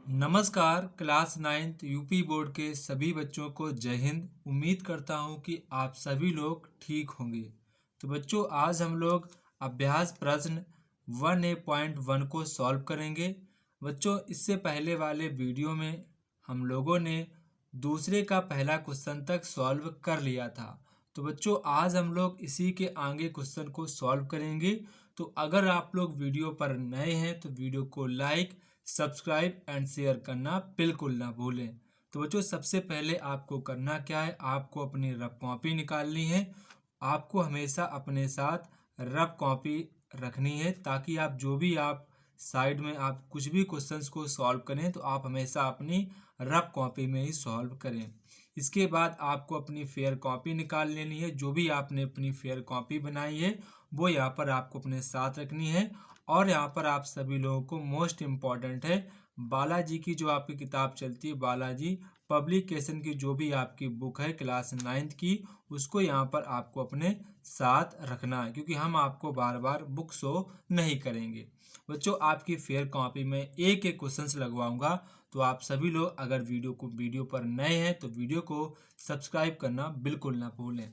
नमस्कार class 9th UP board के सभी बच्चों को जय हिंद। उम्मीद करता हूं कि आप सभी लोग ठीक होंगे। तो बच्चों, आज हम लोग अभ्यास प्रश्न 1A.1 को सॉल्व करेंगे। बच्चों, इससे पहले वाले वीडियो में हम लोगों ने दूसरे का पहला क्वेश्चन तक सॉल्व कर लिया था। तो बच्चों, आज हम लोग इसी के आगे क्वेश्चन को सॉल्व करेंगे। तो अगर आप लोग वीडियो पर नए हैं तो वीडियो को लाइक, सब्सक्राइब एंड शेयर करना बिल्कुल ना भूलें। तो बच्चों, सबसे पहले आपको करना क्या है, आपको अपनी रफ कॉपी निकालनी है। आपको हमेशा अपने साथ रफ कॉपी रखनी है ताकि आप जो भी आप साइड में आप कुछ भी क्वेश्चंस को सॉल्व करें तो आप हमेशा अपनी रफ कॉपी में ही सॉल्व करें। इसके बाद आपको अपनी फेयर कॉपी निकाल लेनी है। जो भी आपने अपनी फेयर कॉपी बनाई है वो यहाँ पर आपको अपने साथ रखनी है। और यहाँ पर आप सभी लोगों को मोस्ट इम्पॉर्टेंट है, बालाजी की जो आपकी किताब चलती है, बालाजी पब्लिकेशन की जो भी आपकी बुक है क्लास 9th की, उसको यहाँ पर आपको अपने साथ रखना है क्योंकि हम आपको बार बार बुक शो नहीं करेंगे। बच्चों, आपकी फेयर कॉपी में एक एक क्वेश्चंस लगवाऊंगा। तो आप सभी लोग अगर वीडियो पर नए हैं तो वीडियो को सब्सक्राइब करना बिल्कुल ना भूलें।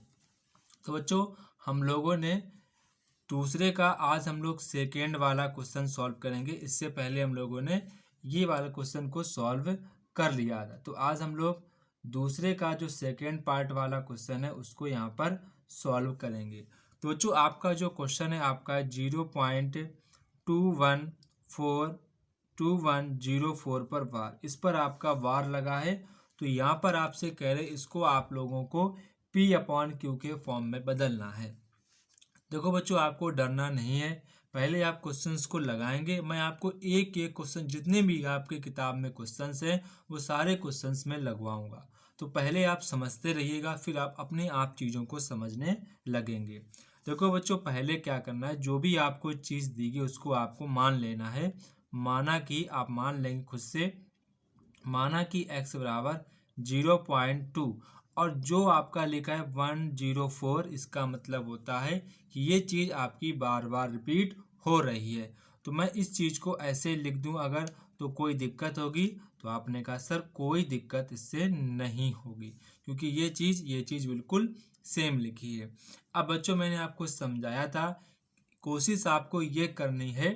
तो बच्चों, हम लोगों ने दूसरे का आज हम लोग सेकेंड वाला क्वेश्चन सॉल्व करेंगे। इससे पहले हम लोगों ने ये वाला क्वेश्चन को सॉल्व कर लिया था। तो आज हम लोग दूसरे का जो सेकेंड पार्ट वाला क्वेश्चन है उसको यहाँ पर सॉल्व करेंगे। तो बच्चों, आपका जो क्वेश्चन है आपका 0.214210 पर वार, इस पर आपका वार लगा है। तो यहाँ पर आपसे कह रहे इसको आप लोगों को P/Q के फॉर्म में बदलना है। देखो बच्चों, आपको डरना नहीं है। पहले आप क्वेश्चंस को लगाएंगे, मैं आपको एक एक क्वेश्चन जितने भी आपके किताब में क्वेश्चंस हैं वो सारे क्वेश्चंस में लगवाऊंगा। तो पहले आप समझते रहिएगा, फिर आप अपने आप चीज़ों को समझने लगेंगे। देखो बच्चों, पहले क्या करना है, जो भी आपको चीज़ दी गई उसको आपको मान लेना है। माना कि आप मान लेंगे खुद से, माना कि x बराबर 0.2 और जो आपका लिखा है 104, इसका मतलब होता है कि ये चीज़ आपकी बार बार रिपीट हो रही है। तो मैं इस चीज़ को ऐसे लिख दूं अगर, तो कोई दिक्कत होगी? तो आपने कहा सर कोई दिक्कत इससे नहीं होगी क्योंकि ये चीज़ बिल्कुल सेम लिखी है। अब बच्चों, मैंने आपको समझाया था, कोशिश आपको ये करनी है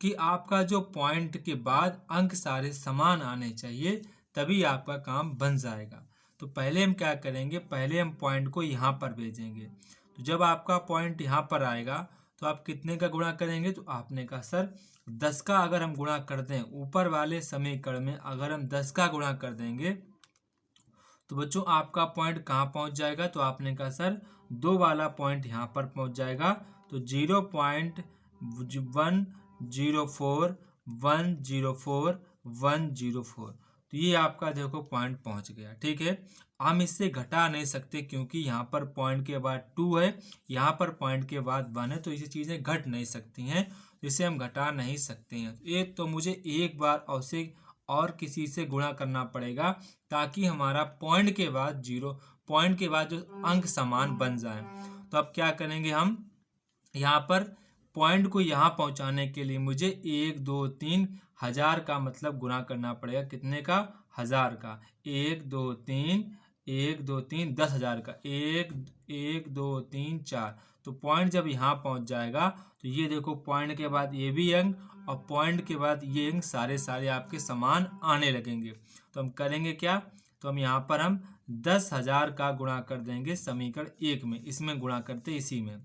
कि आपका जो पॉइंट के बाद अंक सारे समान आने चाहिए, तभी आपका काम बन जाएगा। तो पहले हम क्या करेंगे, पहले हम पॉइंट को यहाँ पर भेजेंगे। तो जब आपका पॉइंट यहाँ पर आएगा तो आप कितने का गुणा करेंगे? तो आपने कहा सर 10 का अगर हम गुणा कर दें, ऊपर वाले समीकरण में अगर हम 10 का गुणा कर देंगे तो बच्चों आपका पॉइंट कहाँ पहुँच जाएगा? तो आपने कहा सर 2 वाला पॉइंट यहाँ पर पहुँच जाएगा। तो 0.104 तो ये आपका देखो पॉइंट पहुँच गया। ठीक है, हम इससे घटा नहीं सकते क्योंकि यहाँ पर पॉइंट के बाद 2 है, यहाँ पर पॉइंट के बाद 1 है, तो ये चीज़ें घट नहीं सकती हैं, इसे हम घटा नहीं सकते हैं। ये तो मुझे एक बार और किसी से गुणा करना पड़ेगा ताकि हमारा पॉइंट के बाद जो अंक समान बन जाए। तो अब क्या करेंगे, हम यहाँ पर पॉइंट को यहाँ पहुँचाने के लिए मुझे 1 2 3 1000 का मतलब गुणा करना पड़ेगा। कितने का? 1000 का। 1 2 3 10,000 का। 1 1 2 3 4। तो पॉइंट जब यहाँ पहुँच जाएगा तो ये देखो पॉइंट के बाद ये भी अंक और पॉइंट के बाद ये अंक सारे आपके समान आने लगेंगे। तो हम करेंगे क्या, तो हम यहाँ पर हम 10,000 का गुणा कर देंगे समीकरण 1 में, इसमें गुणा करते इसी में।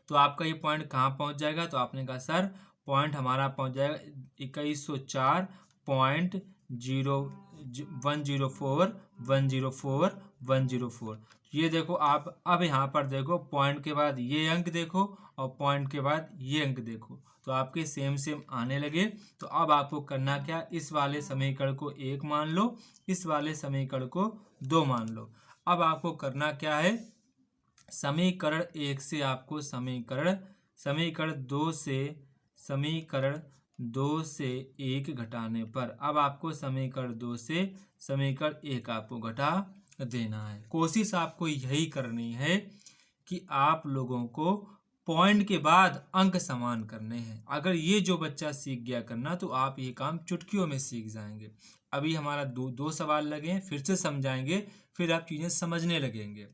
तो आपका ये पॉइंट कहाँ पहुँच जाएगा? तो आपने कहा सर पॉइंट हमारा पहुँच जाएगा 2104.104 ये देखो आप, अब यहाँ पर देखो पॉइंट के बाद ये अंक देखो और पॉइंट के बाद ये अंक देखो, तो आपके सेम आने लगे। तो अब आपको करना क्या, इस वाले समीकरण को 1 मान लो, इस वाले समीकरण को 2 मान लो। अब आपको करना क्या है, समीकरण 1 से आपको समीकरण 2 से 1 घटाने पर अब आपको समीकरण 2 से समीकरण 1 आपको घटा देना है। कोशिश आपको यही करनी है कि आप लोगों को पॉइंट के बाद अंक समान करने हैं। अगर ये जो बच्चा सीख गया करना तो आप ये काम चुटकियों में सीख जाएंगे। अभी हमारा दो सवाल लगे हैं, फिर से समझाएंगे, फिर आप चीज़ें समझने लगेंगे।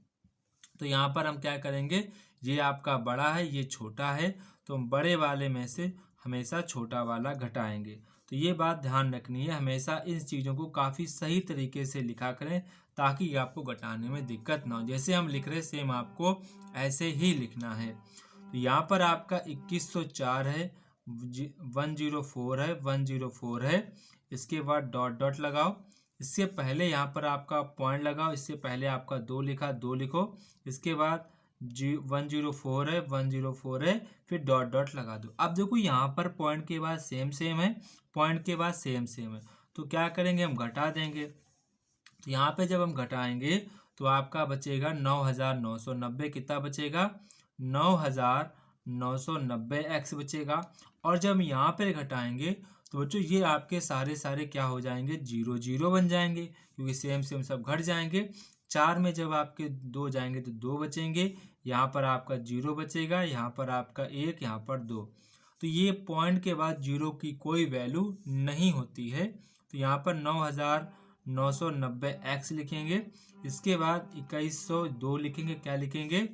तो यहाँ पर हम क्या करेंगे, ये आपका बड़ा है, ये छोटा है, तो हम बड़े वाले में से हमेशा छोटा वाला घटाएंगे। तो ये बात ध्यान रखनी है, हमेशा इन चीज़ों को काफ़ी सही तरीके से लिखा करें ताकि आपको घटाने में दिक्कत ना हो। जैसे हम लिख रहे सेम आपको ऐसे ही लिखना है। तो यहाँ पर आपका 2104 है, 104 है, 104 है। इसके बाद डॉट डॉट लगाओ। इससे पहले यहाँ पर आपका पॉइंट लगाओ। इससे पहले आपका 2 लिखा, 2 लिखो। इसके बाद 104 है, 104 है, फिर डॉट डॉट लगा दो। अब देखो यहाँ पर पॉइंट के बाद सेम सेम है, पॉइंट के बाद सेम सेम है, तो क्या करेंगे, हम घटा देंगे। तो यहाँ पे जब हम घटाएंगे तो आपका बचेगा 9990। कितना बचेगा, 9990 x बचेगा। और जब हम यहाँ पे घटाएंगे तो बच्चों ये आपके सारे क्या हो जाएंगे, 0 0 बन जाएंगे, क्योंकि सेम सेम सब घट जाएंगे। 4 में जब आपके 2 जाएंगे तो 2 बचेंगे, यहाँ पर आपका 0 बचेगा, यहाँ पर आपका 1, यहाँ पर 2। तो ये पॉइंट के बाद 0 की कोई वैल्यू नहीं होती है। तो यहाँ पर 9990 x लिखेंगे। इसके बाद 2102 लिखेंगे। क्या लिखेंगे,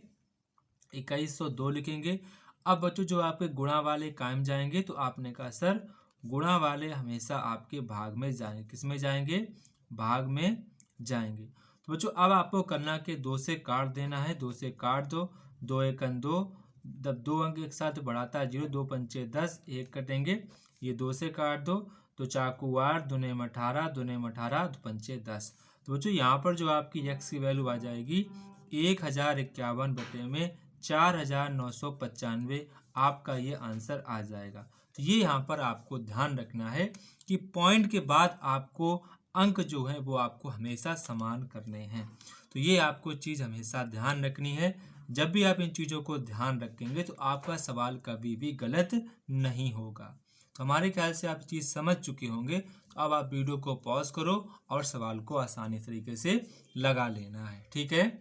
2102 लिखेंगे। अब बच्चों जो आपके गुणा वाले कायम जाएंगे तो आपने कहा सर गुणा वाले हमेशा आपके भाग में जाएंगे। किस में जाएंगे, भाग में जाएंगे। तो बच्चों अब आपको करना कि 2 से काट देना है। 2 से काट दो, 2 एकन 2, जब 2 अंक एक साथ बढ़ाता है 0, 2 पंचे 10, 1 कटेंगे, ये 2 से काट दो। तो चाकू 8, 2 नेम 18, 2 नेम 18, 2 पंचे 10। तो बच्चों यहाँ पर जो आपकी x की वैल्यू आ जाएगी 1051 बटे में 4995, आपका ये आंसर आ जाएगा। तो ये यहाँ पर आपको ध्यान रखना है कि पॉइंट के बाद आपको अंक जो है वो आपको हमेशा समान करने हैं। तो ये आपको चीज़ हमेशा ध्यान रखनी है। जब भी आप इन चीज़ों को ध्यान रखेंगे तो आपका सवाल कभी भी गलत नहीं होगा। तो हमारे ख्याल से आप चीज़ समझ चुके होंगे। तो अब आप वीडियो को पॉज करो और सवाल को आसानी तरीके से लगा लेना है। ठीक है,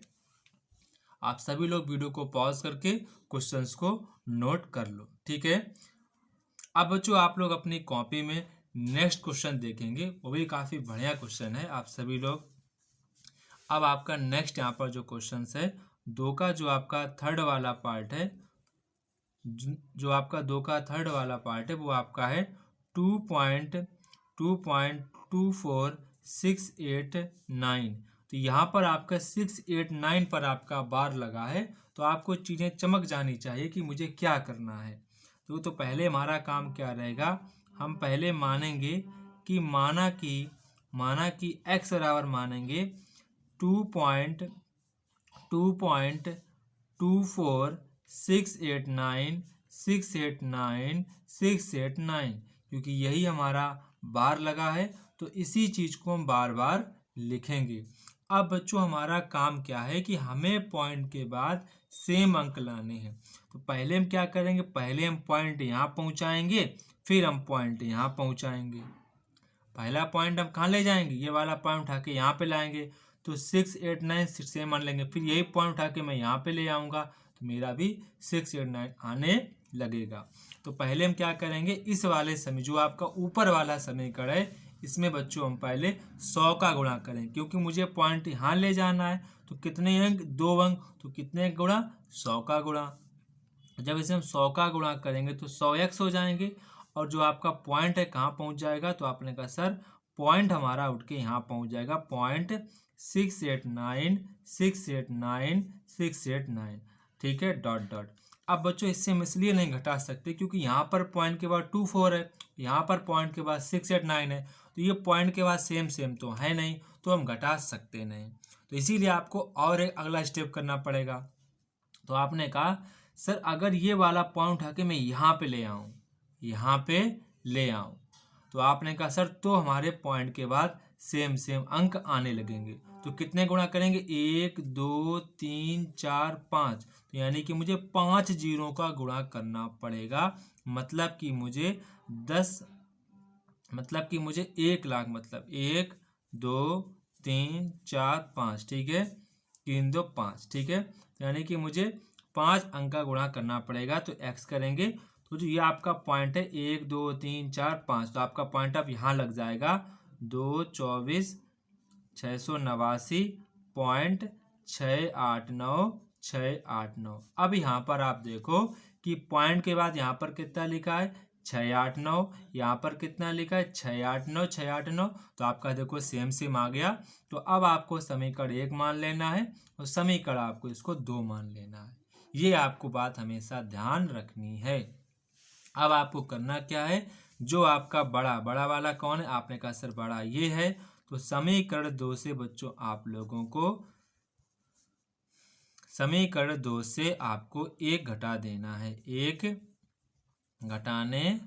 आप सभी लोग वीडियो को पॉज करके क्वेश्चंस को नोट कर लो। ठीक है, अब बच्चों आप लोग अपनी कॉपी में नेक्स्ट क्वेश्चन देखेंगे, वो भी काफ़ी बढ़िया क्वेश्चन है। आप सभी लोग अब आपका नेक्स्ट यहाँ पर जो क्वेश्चन है 2 का जो आपका थर्ड वाला पार्ट है, जो आपका 2 का थर्ड वाला पार्ट है वो आपका है 2.2.24689। तो यहाँ पर आपका 689 पर आपका बार लगा है। तो आपको चीज़ें चमक जानी चाहिए कि मुझे क्या करना है। तो पहले हमारा काम क्या रहेगा, हम पहले मानेंगे कि माना कि x बराबर मानेंगे 2.24689, क्योंकि यही हमारा बार लगा है। तो इसी चीज़ को हम बार बार लिखेंगे। अब बच्चों हमारा काम क्या है कि हमें पॉइंट के बाद सेम अंक लाने हैं। तो पहले हम क्या करेंगे, पहले हम पॉइंट यहाँ पहुँचाएंगे, फिर हम पॉइंट यहाँ पहुँचाएंगे। पहला पॉइंट हम कहाँ ले जाएंगे, ये वाला पॉइंट उठा के यहाँ पे लाएंगे, तो 689 से मान लेंगे। फिर यही पॉइंट उठा के मैं यहाँ पे ले आऊँगा तो मेरा भी 689 आने लगेगा। तो पहले हम क्या करेंगे, इस वाले समय जो आपका ऊपर वाला समीकरण है इसमें बच्चों हम पहले 100 का गुणा करें, क्योंकि मुझे पॉइंट यहाँ ले जाना है। तो कितने अंक, 2 अंक, तो कितने गुणा, 100 का गुणा। जब इसे हम 100 का गुणा करेंगे तो 100x हो जाएंगे। और जो आपका पॉइंट है कहाँ पहुँच जाएगा, तो आपने कहा सर पॉइंट हमारा उठ के यहाँ पहुँच जाएगा, पॉइंट 689। ठीक है, डॉट डॉट। अब बच्चों इससे हम इसलिए नहीं घटा सकते क्योंकि यहाँ पर पॉइंट के बाद 24 है, यहाँ पर पॉइंट के बाद 689 है, तो ये पॉइंट के बाद सेम तो है नहीं, तो हम घटा सकते नहीं। तो इसीलिए आपको और एक अगला स्टेप करना पड़ेगा। तो आपने कहा सर अगर ये वाला पॉइंट उठा के मैं यहाँ पे ले आऊँ, तो आपने कहा सर तो हमारे पॉइंट के बाद सेम अंक आने लगेंगे। तो कितने गुणा करेंगे, 1 2 3 4 5, तो यानी कि मुझे 5 जीरो का गुणा करना पड़ेगा। मतलब कि मुझे 1 लाख, मतलब 1 2 3 4 5, ठीक है, 3 2 5, ठीक है, यानी कि मुझे 5 अंक का गुणा करना पड़ेगा। तो x करेंगे तो जो ये आपका पॉइंट है 1 2 3 4 5, तो आपका पॉइंट अब यहाँ लग जाएगा 224,689.689। अब यहाँ पर आप देखो कि पॉइंट के बाद यहाँ पर कितना लिखा है 689, यहाँ पर कितना लिखा है 689 689, तो आपका देखो सेम सेम आ गया। तो अब आपको समीकरण 1 मान लेना है और समीकरण आपको इसको 2 मान लेना है। ये आपको बात हमेशा ध्यान रखनी है। अब आपको करना क्या है, जो आपका बड़ा वाला कौन है, आपने कहा सर बड़ा ये है, तो समीकरण 2 से बच्चों आप लोगों को समीकरण 2 से आपको 1 घटा देना है, 1 घटाने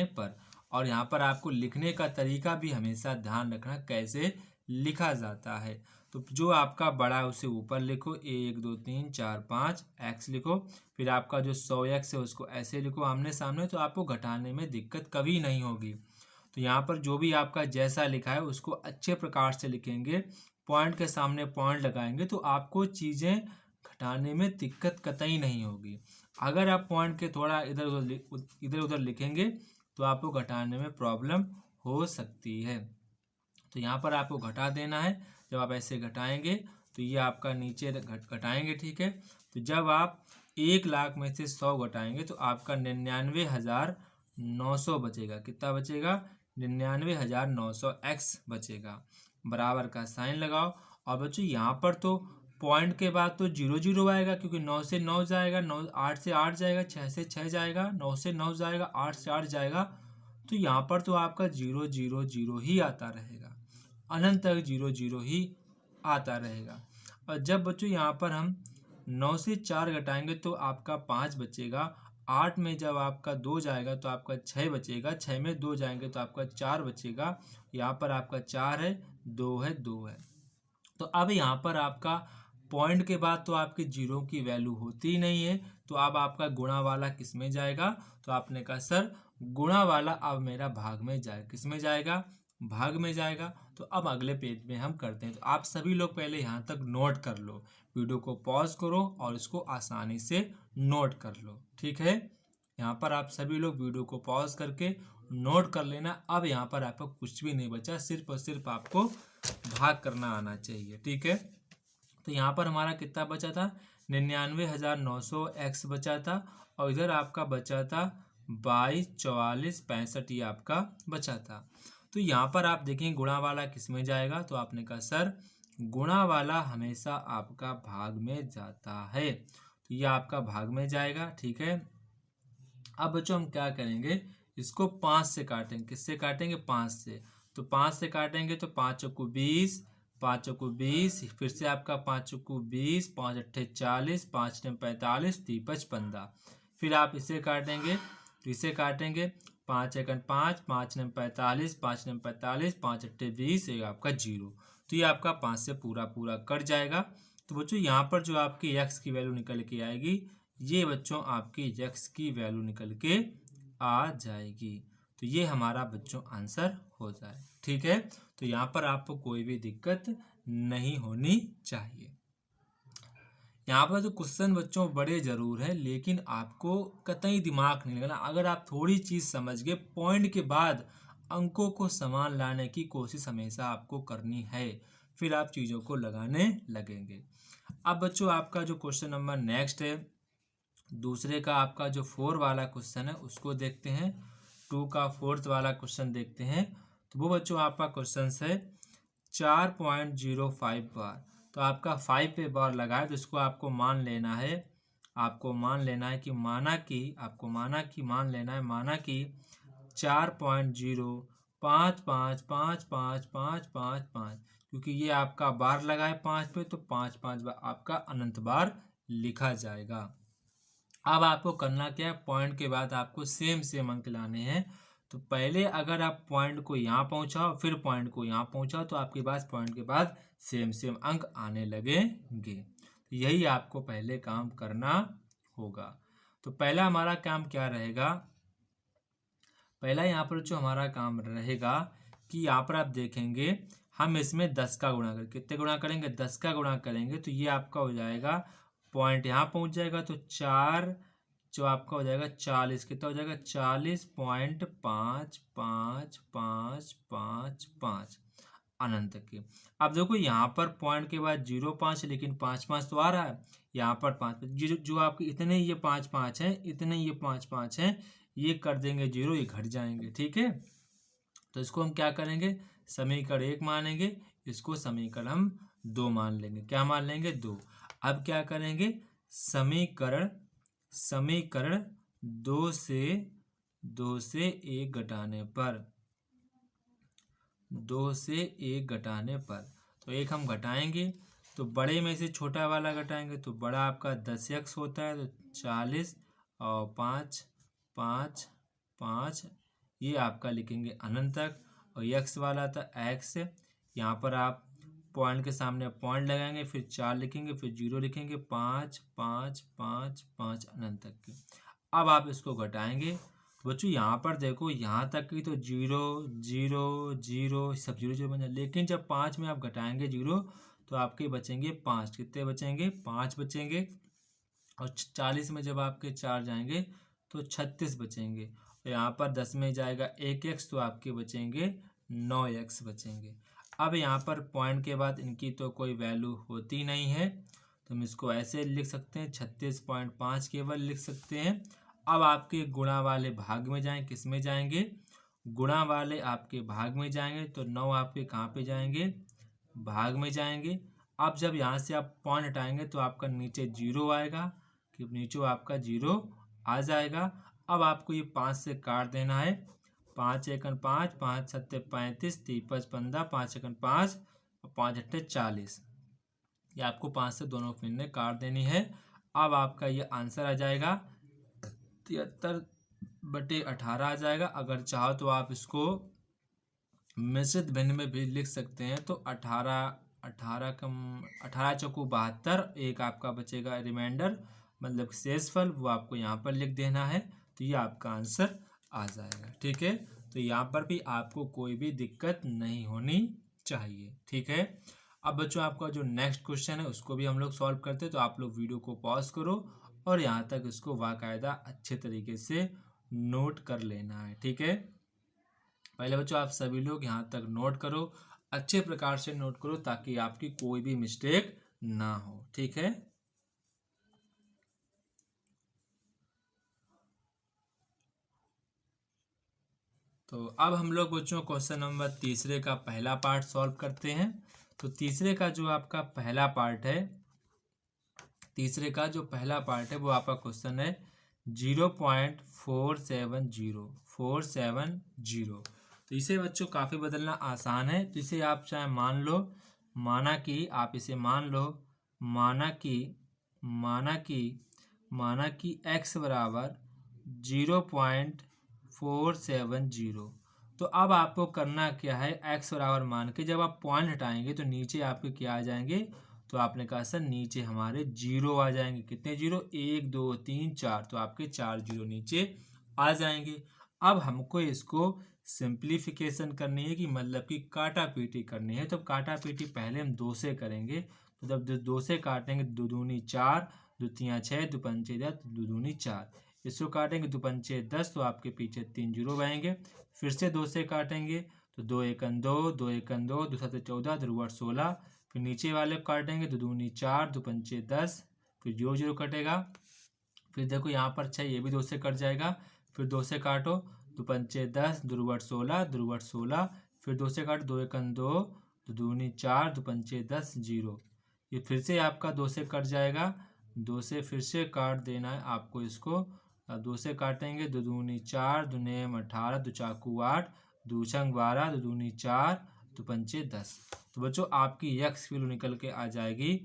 पर। और यहाँ पर आपको लिखने का तरीका भी हमेशा ध्यान रखना कैसे लिखा जाता है। तो जो आपका बड़ा है उसे ऊपर लिखो, 1 2 3 4 5 x लिखो। फिर आपका जो 100x है उसको ऐसे लिखो आमने सामने, तो आपको घटाने में दिक्कत कभी नहीं होगी। तो यहाँ पर जो भी आपका जैसा लिखा है उसको अच्छे प्रकार से लिखेंगे, पॉइंट के सामने पॉइंट लगाएंगे, तो आपको चीज़ें घटाने में दिक्कत कतई नहीं होगी। अगर आप पॉइंट के थोड़ा इधर उधर लिखेंगे तो आपको घटाने में प्रॉब्लम हो सकती है। तो यहाँ पर आपको घटा देना है। जब आप ऐसे घटाएंगे तो ये आपका नीचे घटाएंगे, ठीक है। तो जब आप 1 लाख में से 100 घटाएंगे तो आपका 99,900 बचेगा। कितना बचेगा, 99,900 x बचेगा। बराबर का साइन लगाओ। और बच्चों यहाँ पर तो पॉइंट के बाद तो 0 0 आएगा, क्योंकि 9 से 9 जाएगा, 8 से 8 जाएगा, 6 से 6 जाएगा, 9 से 9 जाएगा, 8 से 8 जाएगा। तो यहाँ पर तो आपका 0 0 0 ही आता रहेगा, अनंत तक 0 0 ही आता रहेगा। और जब बच्चों यहाँ पर हम 9 से 4 घटाएंगे तो आपका 5 बचेगा। 8 में जब आपका 2 जाएगा तो आपका 6 बचेगा। 6 में 2 जाएंगे तो आपका 4 बचेगा। यहाँ पर आपका 4 है, 2 है, 2 है। तो अब यहाँ पर आपका पॉइंट के बाद तो आपके जीरो की वैल्यू होती ही नहीं है। तो अब आपका गुणा वाला किस में जाएगा, तो आपने कहा सर गुणा वाला अब मेरा भाग में जाएगा। किस में जाएगा, भाग में जाएगा। तो अब अगले पेज में हम करते हैं। तो आप सभी लोग पहले यहाँ तक नोट कर लो, वीडियो को पॉज करो और इसको आसानी से नोट कर लो, ठीक है। यहाँ पर आप सभी लोग वीडियो को पॉज करके नोट कर लेना। अब यहाँ पर आपको कुछ भी नहीं बचा, सिर्फ और सिर्फ आपको भाग करना आना चाहिए, ठीक है। तो यहाँ पर हमारा कितना बचा था, 99,900 x बचा था। और इधर आपका बचा था 22, 44, 65 ये आपका बचा था। तो यहाँ पर आप देखेंगे गुणा वाला किस में जाएगा, तो आपने कहा सर गुणा वाला हमेशा आपका भाग में जाता है। तो ये आपका भाग में जाएगा, ठीक है। अब बच्चों हम क्या करेंगे, इसको 5 से काटेंगे। किससे काटेंगे, 5 से। तो 5 से काटेंगे तो 5 चौको 20, 5 चौको 20, फिर से आपका 5 चौको 20, 5 अट्ठे 40, 5 ने 45, 3 5 15। फिर आप इसे काटेंगे तो इसे काटेंगे 5 एकन 5, 5 ने 45, 5 ने 45, 5 अट्ठे 20, एक आपका 0। तो ये आपका 5 से पूरा कट जाएगा। तो बच्चों यहाँ पर जो आपकी x की वैल्यू निकल के आएगी, ये बच्चों आपकी x की वैल्यू निकल के आ जाएगी। तो ये हमारा बच्चों आंसर हो जाए, ठीक है। तो यहाँ पर आपको कोई भी दिक्कत नहीं होनी चाहिए। यहाँ पर तो क्वेश्चन बच्चों बड़े जरूर है, लेकिन आपको कतई दिमाग नहीं लगाना। अगर आप थोड़ी चीज समझ गए, पॉइंट के बाद अंकों को समान लाने की कोशिश हमेशा आपको करनी है, फिर आप चीजों को लगाने लगेंगे। अब बच्चों आपका जो क्वेश्चन नंबर नेक्स्ट है, दूसरे का आपका जो 4 वाला क्वेश्चन है उसको देखते हैं। 2 का 4th वाला क्वेश्चन देखते हैं। तो वो बच्चों आपका क्वेश्चन है 4.05 बार। तो आपका 5 पे बार लगाए, तो इसको आपको मान लेना है। आपको मान लेना है कि माना कि 4.05555555, क्योंकि ये आपका बार लगा है 5 पे, तो 5 5 बार आपका अनंत बार लिखा जाएगा। अब आपको करना क्या है, पॉइंट के बाद आपको सेम अंक लाने हैं। तो पहले अगर आप पॉइंट को यहाँ पहुँचाओ, फिर पॉइंट को यहाँ पहुँचाओ, तो आपके पास पॉइंट के बाद सेम अंक आने लगेंगे। तो यही आपको पहले काम करना होगा। तो पहला हमारा काम क्या रहेगा, पहला यहाँ पर जो हमारा काम रहेगा कि यहाँ पर आप देखेंगे हम इसमें 10 का गुणा करेंगे। कितने गुणा करेंगे, 10 का गुणा करेंगे। तो ये आपका हो जाएगा पॉइंट यहाँ पहुँच जाएगा तो 4 जो आपका हो जाएगा 40, कितना हो जाएगा 40.555555 अनंत तक की। अब देखो यहाँ पर पॉइंट के बाद 0.5 लेकिन 5.5 तो आ रहा है, यहाँ पर 5 जो आपके इतने ये 5.5 हैं, इतने ये 5.5 हैं, ये कर देंगे 0, ये घट जाएंगे। ठीक है, तो इसको हम क्या करेंगे, समीकरण 1 मानेंगे, इसको समीकरण हम 2 मान लेंगे। क्या मान लेंगे, 2। अब क्या करेंगे, समीकरण 2 से 1 घटाने पर, 2 से 1 घटाने पर, तो 1 हम घटाएंगे तो बड़े में से छोटा वाला घटाएंगे तो बड़ा आपका 10x होता है, तो 40 और 5 5 5 ये आपका लिखेंगे अनंत तक। और x वाला था x, यहाँ पर आप पॉइंट के सामने पॉइंट लगाएंगे, फिर 4 लिखेंगे, फिर 0 लिखेंगे, 5 5 5 5 अनंत तक की। अब आप इसको घटाएंगे बच्चों, यहाँ पर देखो यहाँ तक की तो 0 0 0 सब 0 0 बन जाए, लेकिन जब 5 में आप घटाएंगे 0 तो आपके बचेंगे 5, कितने बचेंगे 5 बचेंगे। और 40 में जब आपके 4 जाएंगे तो 36 बचेंगे। और यहाँ पर 10 में जाएगा 1x तो आपके बचेंगे 9x बचेंगे। अब यहाँ पर पॉइंट के बाद इनकी तो कोई वैल्यू होती नहीं है, तो हम इसको ऐसे लिख सकते हैं, 36.5 केवल लिख सकते हैं। अब आपके गुणा वाले भाग में जाएं, किस में जाएंगे, गुणा वाले आपके भाग में जाएंगे, तो 9 आपके कहाँ पे जाएंगे, भाग में जाएंगे। अब जब यहाँ से आप पॉइंट हटाएंगे तो आपका नीचे 0 आएगा, कि नीचे आपका 0 आ जाएगा। अब आपको ये 5 से काट देना है, 5 एकन 5 5 सत्ते 35 3 15 5 एकन 5 और 5 अट्ठे 40, ये आपको 5 से दोनों फिर काट देनी है। अब आपका ये आंसर आ जाएगा 73/18 आ जाएगा। अगर चाहो तो आप इसको मिश्रित भिन्न में भी लिख सकते हैं, तो 18 चौको 72, एक आपका बचेगा रिमाइंडर मतलब शेषफल, वो आपको यहाँ पर लिख देना है, तो ये आपका आंसर आ जाएगा। ठीक है, तो यहाँ पर भी आपको कोई भी दिक्कत नहीं होनी चाहिए। ठीक है, अब बच्चों आपका जो नेक्स्ट क्वेश्चन है उसको भी हम लोग सॉल्व करते हैं, तो आप लोग वीडियो को पॉज करो और यहाँ तक इसको बाकायदा अच्छे तरीके से नोट कर लेना है। ठीक है, पहले बच्चों आप सभी लोग यहाँ तक नोट करो, अच्छे प्रकार से नोट करो ताकि आपकी कोई भी मिस्टेक ना हो। ठीक है, तो अब हम लोग बच्चों क्वेश्चन नंबर तीसरे का पहला पार्ट सॉल्व करते हैं। तो तीसरे का जो आपका पहला पार्ट है, तीसरे का जो पहला पार्ट है वो आपका क्वेश्चन है 0.470। तो इसे बच्चों काफ़ी बदलना आसान है, तो इसे आप चाहे मान लो, माना कि आप इसे मान लो, माना कि x बराबर 0.470। तो अब आपको करना क्या है, x बराबर मान के जब आप पॉइंट हटाएंगे तो नीचे आपके क्या आ जाएंगे, तो आपने कहा सर नीचे हमारे 0 आ जाएंगे, कितने 0, 1 2 3 4, तो आपके 4 0 नीचे आ जाएंगे। अब हमको इसको सिंप्लीफिकेशन करनी है, कि मतलब कि काटा पीटी करनी है। तो काटा पीटी पहले हम 2 से करेंगे, तो जब 2 से काटेंगे 2 दूनी 4, 2 तियाँ 6, 2 पंचे 10, 2 दूनी 4, इसको काटेंगे 2 पंचे 10, तो आपके पीछे 3 0 बहेंगे। फिर से 2 से काटेंगे तो 2 एकन 2, 2 एकन 2, 2 7 14, 2 8 16, फिर नीचे वाले काटेंगे 2 दूनी 4, 2 पंचे 10, फिर 0 0 कटेगा। फिर देखो यहाँ पर 6, ये भी 2 से कट जाएगा, फिर 2 से काटो, 2 पंचे 10, 2 8 16, 2 8 16, फिर 2 से काटो, 2 एकन 2, 2 दूनी 4, 2 पंचे 10 0, ये फिर से आपका 2 से कट जाएगा, 2 से फिर से काट देना है आपको इसको। अब 2 से काटेंगे, 2 दूनी 4, 2 नेम 18, 2 चाकू 8, 2 छंग 12, 2 दूनी 4, 2 पंचे 10। तो बच्चों आपकी यक्स वैल्यू निकल के आ जाएगी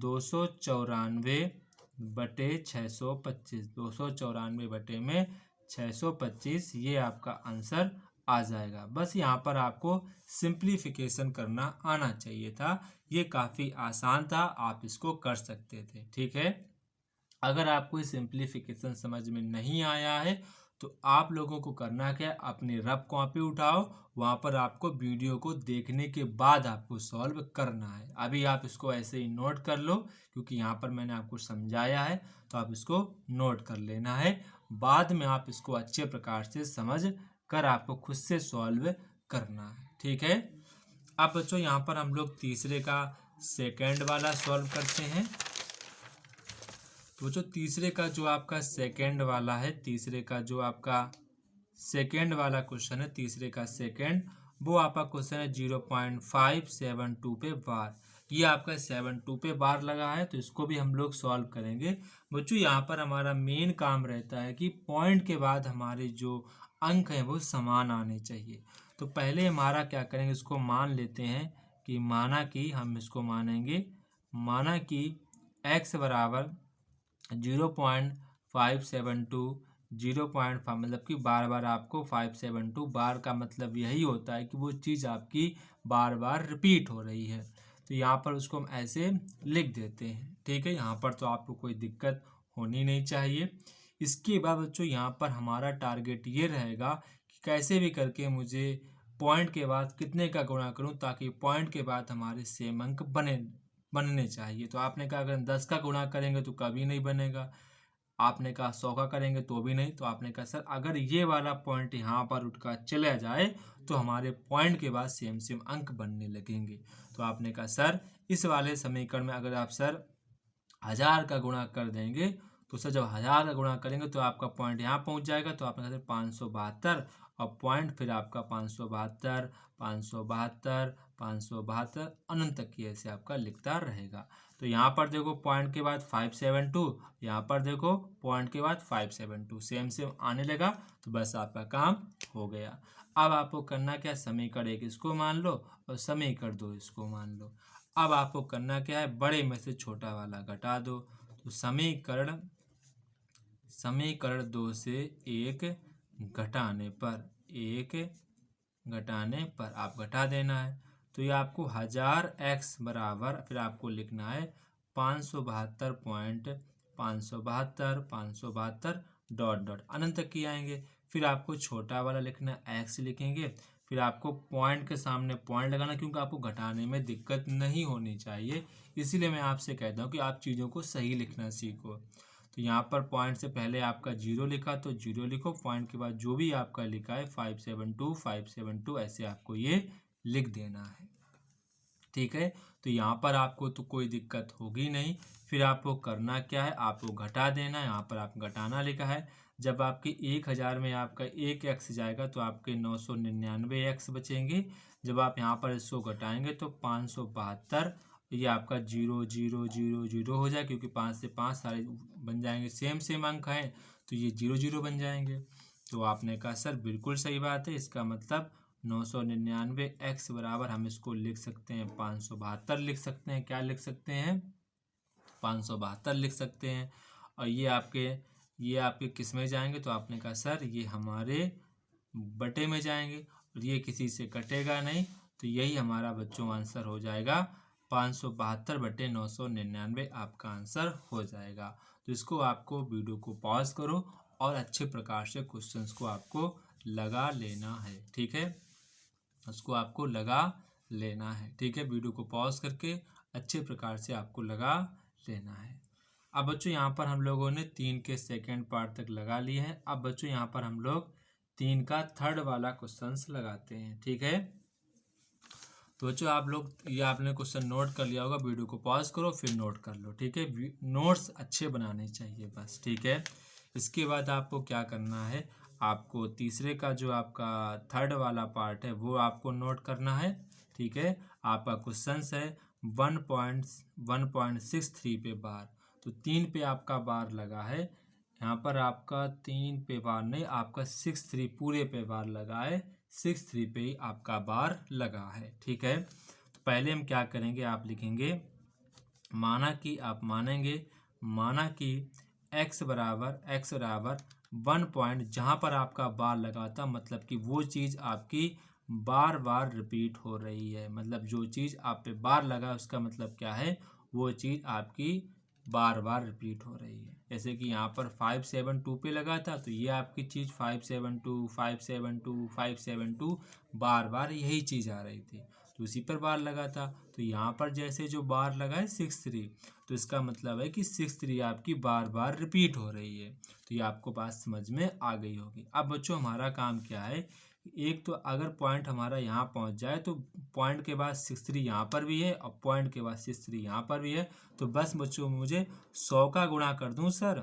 294/625, 294/625, ये आपका आंसर आ जाएगा। बस यहाँ पर आपको सिंप्लीफिकेशन करना आना चाहिए था, ये काफ़ी आसान था, आप इसको कर सकते थे। ठीक है, अगर आपको सिंप्लीफिकेशन समझ में नहीं आया है तो आप लोगों को करना क्या है, अपनी रफ कॉपी उठाओ, वहाँ पर आपको वीडियो को देखने के बाद आपको सॉल्व करना है। अभी आप इसको ऐसे ही नोट कर लो, क्योंकि यहाँ पर मैंने आपको समझाया है, तो आप इसको नोट कर लेना है। बाद में आप इसको अच्छे प्रकार से समझ कर आपको खुद से सॉल्व करना है, ठीक है। अब बच्चों यहाँ पर हम लोग तीसरे का सेकेंड वाला सॉल्व करते हैं। तो जो तीसरे का जो आपका सेकेंड वाला है, तीसरे का जो आपका सेकेंड वाला क्वेश्चन है, तीसरे का सेकेंड, वो आपका क्वेश्चन है 0.572 पे बार। ये आपका 72 पे बार लगा है, तो इसको भी हम लोग सॉल्व करेंगे। बच्चों यहाँ पर हमारा मेन काम रहता है कि पॉइंट के बाद हमारे जो अंक हैं वो समान आने चाहिए। तो पहले हमारा क्या करेंगे, इसको मान लेते हैं कि माना कि हम इसको मानेंगे, माना कि x बराबर 0.572 0.5 मतलब कि बार बार आपको 572, बार का मतलब यही होता है कि वो चीज़ आपकी बार बार रिपीट हो रही है। तो यहाँ पर उसको हम ऐसे लिख देते हैं, ठीक है। यहाँ पर तो आपको कोई दिक्कत होनी नहीं चाहिए। इसके बाद बच्चों यहाँ पर हमारा टारगेट ये रहेगा कि कैसे भी करके मुझे पॉइंट के बाद कितने का गुणा करूँ, ताकि पॉइंट के बाद हमारे सेम अंक बनने चाहिए। तो आपने कहा अगर 10 का गुणा करेंगे तो कभी नहीं बनेगा, आपने कहा 100 का करेंगे तो भी नहीं। तो आपने कहा सर अगर ये वाला पॉइंट यहाँ पर उठकर चला जाए तो हमारे पॉइंट के बाद सेम सेम अंक बनने लगेंगे। तो आपने कहा सर इस वाले समीकरण में अगर आप सर 1000 का गुणा कर देंगे, तो सर जब 1000 का गुणा करेंगे तो आपका पॉइंट यहाँ पहुँच जाएगा। तो आपने कहा सर 572 और पॉइंट फिर आपका 572 572 572 अनंत तक की ऐसे आपका लिखता रहेगा। तो यहाँ पर देखो पॉइंट के बाद 572, यहाँ पर देखो पॉइंट के बाद 572 सेम सेम आने लगा, तो बस आपका काम हो गया। अब आपको करना क्या, समीकरण 1 इसको मान लो और समीकरण 2 इसको मान लो। अब आपको करना क्या है, बड़े में से छोटा वाला घटा दो। तो समीकरण 2 से 1 घटाने पर आप घटा देना है। तो ये आपको 1000x बराबर फिर आपको लिखना है 572 डॉट डॉट अनंत तक की आएंगे। फिर आपको छोटा वाला लिखना है x लिखेंगे, फिर आपको पॉइंट के सामने पॉइंट लगाना, क्योंकि आपको घटाने में दिक्कत नहीं होनी चाहिए। इसीलिए मैं आपसे कहता हूँ कि आप चीज़ों को सही लिखना सीखो। तो यहाँ पर पॉइंट से पहले आपका 0 लिखा तो 0 लिखो, पॉइंट के बाद जो भी आपका लिखा है 572 ऐसे आपको ये लिख देना है, ठीक है। तो यहाँ पर आपको तो कोई दिक्कत होगी नहीं। फिर आपको करना क्या है, आपको घटा देना है। यहाँ पर आप घटाना लिखा है, जब आपके 1000 में आपका 1x जाएगा तो आपके 999x बचेंगे। जब आप यहाँ पर इसको घटाएंगे तो 572, ये आपका 0 0 0 0 हो जाए, क्योंकि 5 से 5 सारे बन जाएंगे, सेम सेम अंक हैं, तो ये 0 0 बन जाएंगे। तो आपने कहा सर बिल्कुल सही बात है, इसका मतलब 999x बराबर हम इसको लिख सकते हैं 572 लिख सकते हैं। क्या लिख सकते हैं, 572 लिख सकते हैं। और ये आपके किस में जाएंगे, तो आपने कहा सर ये हमारे बटे में जाएंगे, और ये किसी से कटेगा नहीं, तो यही हमारा बच्चों आंसर हो जाएगा 572/999 आपका आंसर हो जाएगा। तो इसको आपको वीडियो को पॉज करो और अच्छे प्रकार से क्वेश्चंस को आपको लगा लेना है, ठीक है। उसको आपको लगा लेना है, ठीक है। वीडियो को पॉज करके अच्छे प्रकार से आपको लगा लेना है। अब बच्चों यहाँ पर हम लोगों ने 3 के सेकेंड पार्ट तक लगा लिए हैं। अब बच्चों यहाँ पर हम लोग 3 का थर्ड वाला क्वेश्चंस लगाते हैं, ठीक है। तो बच्चों आप लोग ये आपने क्वेश्चन नोट कर लिया होगा, वीडियो को पॉज करो फिर नोट कर लो, ठीक है। नोट्स अच्छे बनाने चाहिए बस, ठीक है। इसके बाद आपको क्या करना है, आपको तीसरे का जो आपका थर्ड वाला पार्ट है वो आपको नोट करना है, ठीक है। आपका क्वेश्चन है 1.63 पे बार, तो 3 पे आपका बार लगा है। यहाँ पर आपका 3 पे बार नहीं, आपका 63 पूरे पे बार लगा है, 63 पे ही आपका बार लगा है, ठीक है। तो पहले हम क्या करेंगे, आप लिखेंगे माना कि आप माना कि x बराबर 1 पॉइंट, जहाँ पर आपका बार लगा था मतलब कि वो चीज़ आपकी बार बार रिपीट हो रही है। मतलब जो चीज़ आप पे बार लगा उसका मतलब क्या है, वो चीज़ आपकी बार बार रिपीट हो रही है। जैसे कि यहाँ पर 572 पे लगा था, तो ये आपकी चीज़ 572 572 572 बार बार यही चीज़ आ रही थी, तो उसी पर बार लगा था। तो यहाँ पर जैसे जो बार लगा है 63, तो इसका मतलब है कि 63 आपकी बार बार रिपीट हो रही है। तो ये आपको बात समझ में आ गई होगी। अब बच्चों हमारा काम क्या है, एक तो अगर पॉइंट हमारा यहाँ पहुँच जाए तो पॉइंट के बाद 63 यहाँ पर भी है और पॉइंट के बाद 63 यहाँ पर भी है, तो बस बच्चों मुझे 100 का गुणा कर दूँ सर।